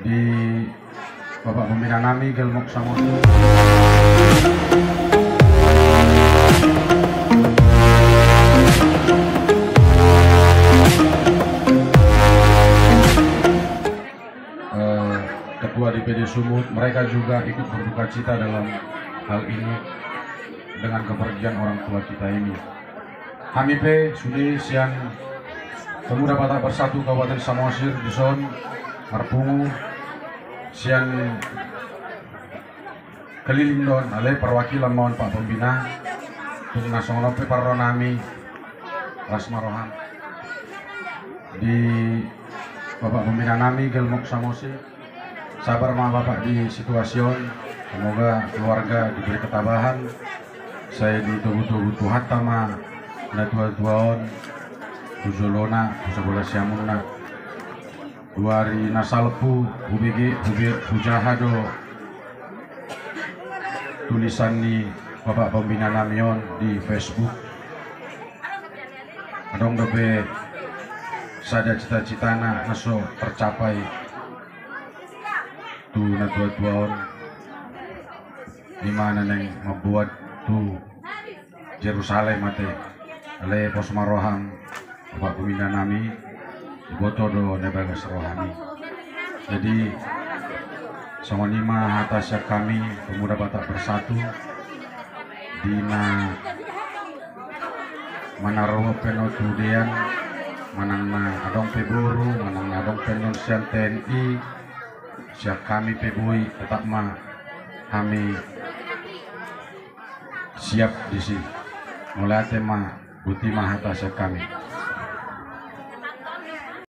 di Bapak Pembina Nami Gelmok Samosir. Ketua DPD Sumut, mereka juga ikut berduka cita dalam hal ini dengan kepergian orang tua kita ini. Kami Sudi Sian Pemuda Batak Bersatu Kabupaten Samosir Dusun Marpungu Sian keliling don oleh perwakilan mohon Pak Pembina untuk nasional Paronami Rasmarohan di Bapak Pembina Nami Gelmok Samosir. Sabar sama Bapak di situasion, semoga keluarga diberi ketabahan. Saya butuh hatta ma na tua-tuaon Tuzolona, Tusabola Siamuna Duari Nasalpu, Hubigi, Hujahado tulisan ni Bapak Pembina Namion di Facebook. Adong dobe sada cita-citana naso tercapai tu na tua-tuaon di mana neng membuat tu Jerusalem mate ale pos maroham Bapak Pembina Nami boto do nebagas rohani. Jadi songonima atas kami Pemuda Batak Bersatu dina manaro penotudian manangna adong peburu manangna adong penonsian TNI siap kami pebui tetap ma kami siap di sini mulai tema buti mahata kami.